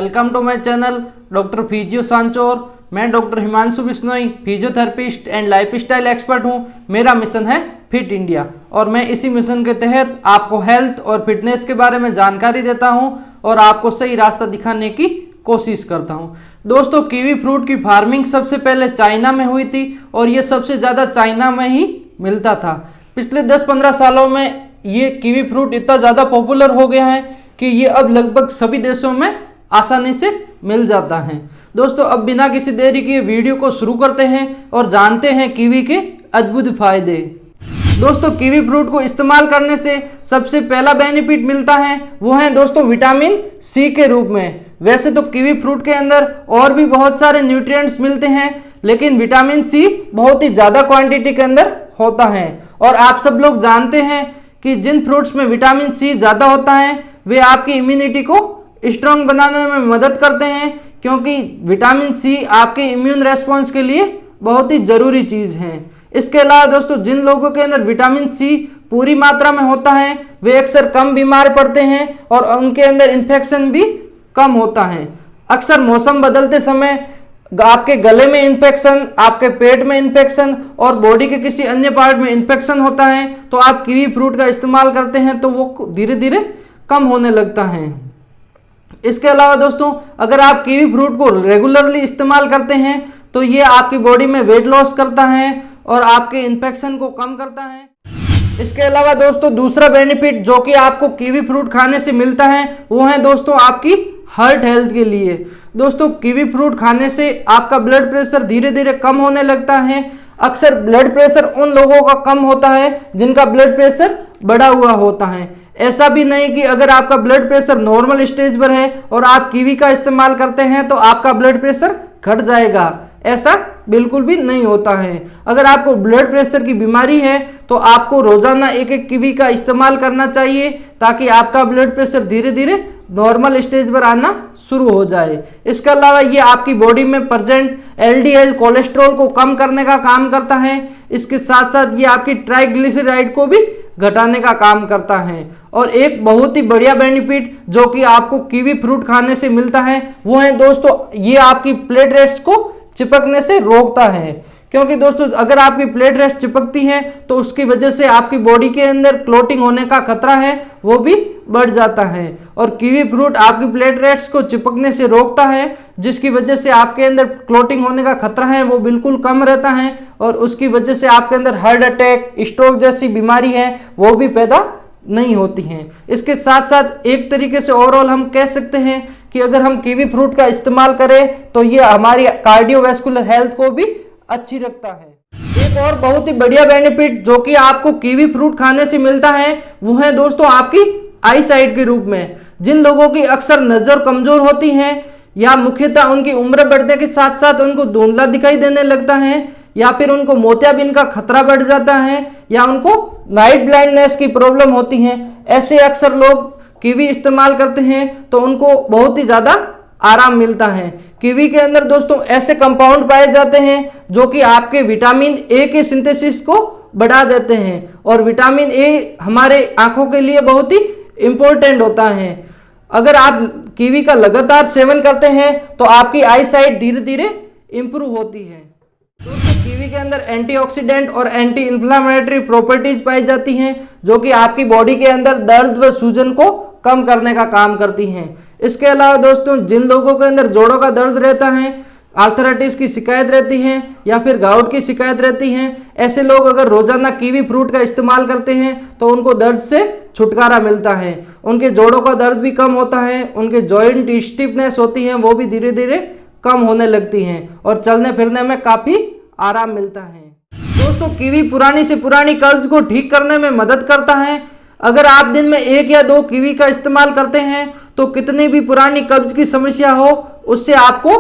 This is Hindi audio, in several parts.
Welcome to my channel doctor physio Sanchore. मैं doctor Himanshu Bishnoi physiotherapist and lifestyle expert हूं। मेरा मिशन है फिट इंडिया और मैं इसी मिशन के तहत आपको हेल्थ और फिटनेस के बारे में जानकारी देता हूं और आपको सही रास्ता दिखाने की कोशिश करता हूं। दोस्तों, कीवी फ्रूट की फार्मिंग सबसे पहले चाइना में हुई थी और ये सबसे ज़्यादा चाइना में ही मिलता था। पिछले 10-15 सालों में ये कीवी फ्रूट इतना ज़्यादा पॉपुलर हो गया है कि ये अब लगभग सभी देशों में आसानी से मिल जाता है। दोस्तों, अब बिना किसी देरी के वीडियो को शुरू करते हैं और जानते हैं कीवी के अद्भुत फायदे। दोस्तों, कीवी फ्रूट को इस्तेमाल करने से सबसे पहला बेनिफिट मिलता है वो है दोस्तों विटामिन सी के रूप में। वैसे तो कीवी फ्रूट के अंदर और भी बहुत सारे न्यूट्रिएंट्स मिलते हैं, लेकिन विटामिन सी बहुत ही ज़्यादा क्वांटिटी के अंदर होता है। और आप सब लोग जानते हैं कि जिन फ्रूट्स में विटामिन सी ज़्यादा होता है वे आपकी इम्यूनिटी को स्ट्रांग बनाने में मदद करते हैं, क्योंकि विटामिन सी आपके इम्यून रेस्पॉन्स के लिए बहुत ही ज़रूरी चीज़ है। इसके अलावा दोस्तों, जिन लोगों के अंदर विटामिन सी पूरी मात्रा में होता है वे अक्सर कम बीमार पड़ते हैं और उनके अंदर इन्फेक्शन भी कम होता है। अक्सर मौसम बदलते समय आपके गले में इन्फेक्शन, आपके पेट में इन्फेक्शन और बॉडी के किसी अन्य पार्ट में इन्फेक्शन होता है, तो आप कीवी फ्रूट का इस्तेमाल करते हैं तो वो धीरे धीरे कम होने लगता है। इसके अलावा दोस्तों, अगर आप कीवी फ्रूट को रेगुलरली इस्तेमाल करते हैं तो ये आपकी बॉडी में वेट लॉस करता है और आपके इन्फेक्शन को कम करता है। इसके अलावा दोस्तों, दूसरा बेनिफिट जो कि आपको कीवी फ्रूट खाने से मिलता है वो है दोस्तों आपकी हार्ट हेल्थ के लिए। दोस्तों, कीवी फ्रूट खाने से आपका ब्लड प्रेशर धीरे धीरे कम होने लगता है। अक्सर ब्लड प्रेशर उन लोगों का कम होता है जिनका ब्लड प्रेशर बढ़ा हुआ होता है। ऐसा भी नहीं कि अगर आपका ब्लड प्रेशर नॉर्मल स्टेज पर है और आप कीवी का इस्तेमाल करते हैं तो आपका ब्लड प्रेशर घट जाएगा, ऐसा बिल्कुल भी नहीं होता है। अगर आपको ब्लड प्रेशर की बीमारी है तो आपको रोजाना एक एक कीवी का इस्तेमाल करना चाहिए ताकि आपका ब्लड प्रेशर धीरे धीरे नॉर्मल स्टेज पर आना शुरू हो जाए। इसके अलावा ये आपकी बॉडी में प्रेजेंट एलडीएल कोलेस्ट्रॉल को कम करने का काम करता है। इसके साथ साथ ये आपकी ट्राइग्लिसराइड को भी घटाने का काम करता है। और एक बहुत ही बढ़िया बेनिफिट जो कि आपको कीवी फ्रूट खाने से मिलता है वो है दोस्तों ये आपकी प्लेटलेट्स को चिपकने से रोकता है। क्योंकि दोस्तों, अगर आपकी प्लेटलेट्स चिपकती हैं तो उसकी वजह से आपकी बॉडी के अंदर क्लॉटिंग होने का खतरा है वो भी बढ़ जाता है। और कीवी फ्रूट आपकी प्लेटलेट्स को चिपकने से रोकता है, जिसकी वजह से आपके अंदर क्लॉटिंग होने का खतरा है वो बिल्कुल कम रहता है और उसकी वजह से आपके अंदर हार्ट अटैक, स्ट्रोक जैसी बीमारी है वो भी पैदा नहीं होती हैं। इसके साथ साथ एक तरीके से ओवरऑल हम कह सकते हैं कि अगर हम कीवी फ्रूट का इस्तेमाल करें तो ये हमारी कार्डियोवैस्कुलर हेल्थ को भी अच्छी रखता है। एक और बहुत ही बढ़िया बेनिफिट जो कि आपको कीवी फ्रूट खाने से मिलता है वो है दोस्तों आपकी आई साइट के रूप में। जिन लोगों की अक्सर नज़र कमजोर होती है या मुख्यतः उनकी उम्र बढ़ने के साथ साथ उनको धुंधला दिखाई देने लगता है या फिर उनको मोतियाबिंद का खतरा बढ़ जाता है या उनको नाइट ब्लाइंडनेस की प्रॉब्लम होती है, ऐसे अक्सर लोग कीवी इस्तेमाल करते हैं तो उनको बहुत ही ज़्यादा आराम मिलता है। कीवी के अंदर दोस्तों ऐसे कंपाउंड पाए जाते हैं जो कि आपके विटामिन ए के सिंथेसिस को बढ़ा देते हैं और विटामिन ए हमारे आंखों के लिए बहुत ही इंपॉर्टेंट होता है। अगर आप कीवी का लगातार सेवन करते हैं तो आपकी आई साइट धीरे धीरे इंप्रूव होती है। दोस्तों, कीवी के अंदर एंटीऑक्सीडेंट और एंटी इन्फ्लामेटरी प्रॉपर्टीज पाई जाती हैं जो कि आपकी बॉडी के अंदर दर्द व सूजन को कम करने का काम करती हैं। इसके अलावा दोस्तों, जिन लोगों के अंदर जोड़ों का दर्द रहता है, आर्थराइटिस की शिकायत रहती है या फिर गाउट की शिकायत रहती है, ऐसे लोग अगर रोजाना कीवी फ्रूट का इस्तेमाल करते हैं तो उनको दर्द से छुटकारा मिलता है। उनके जोड़ों का दर्द भी कम होता है, उनके जॉइंट स्टिफनेस होती है वो भी धीरे धीरे कम होने लगती हैं और चलने फिरने में काफ़ी आराम मिलता है। दोस्तों, कीवी पुरानी से पुरानी कब्ज को ठीक करने में मदद करता है। अगर आप दिन में 1 या 2 कीवी का इस्तेमाल करते हैं तो कितनी भी पुरानी कब्ज की समस्या हो उससे आपको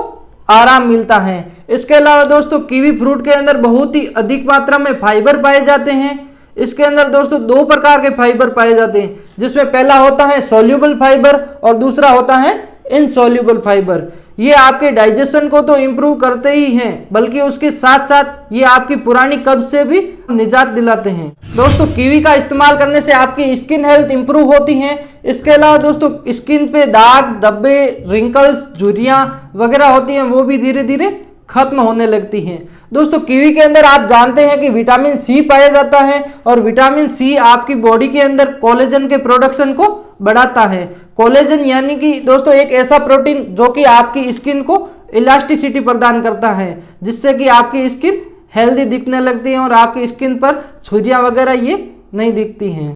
आराम मिलता है। इसके अलावा दोस्तों, कीवी फ्रूट के अंदर बहुत ही अधिक मात्रा में फाइबर पाए जाते हैं। इसके अंदर दोस्तों 2 प्रकार के फाइबर पाए जाते हैं, जिसमें पहला होता है सोल्यूबल फाइबर और दूसरा होता है इनसोल्यूबल फाइबर। ये आपके डाइजेशन को तो इम्प्रूव करते ही हैं, बल्कि उसके साथ साथ ये आपकी पुरानी कब्ज से भी निजात दिलाते हैं। दोस्तों कीवी का इस्तेमाल करने से आपकी स्किन हेल्थ इंप्रूव होती है। इसके अलावा दोस्तों स्किन पे दाग, धब्बे, रिंकल्स, झुर्रियां वगैरह होती हैं, वो भी धीरे धीरे खत्म होने लगती हैं। दोस्तों कीवी के अंदर आप जानते हैं कि विटामिन सी पाया जाता है, और विटामिन सी आपकी बॉडी के अंदर कोलेजन के प्रोडक्शन को बढ़ाता है। कोलेजन यानी कि दोस्तों एक ऐसा प्रोटीन जो कि आपकी स्किन को इलास्टिसिटी प्रदान करता है, जिससे कि आपकी स्किन हेल्दी दिखने लगती है और आपकी स्किन पर झुर्रियां वगैरह ये नहीं दिखती हैं।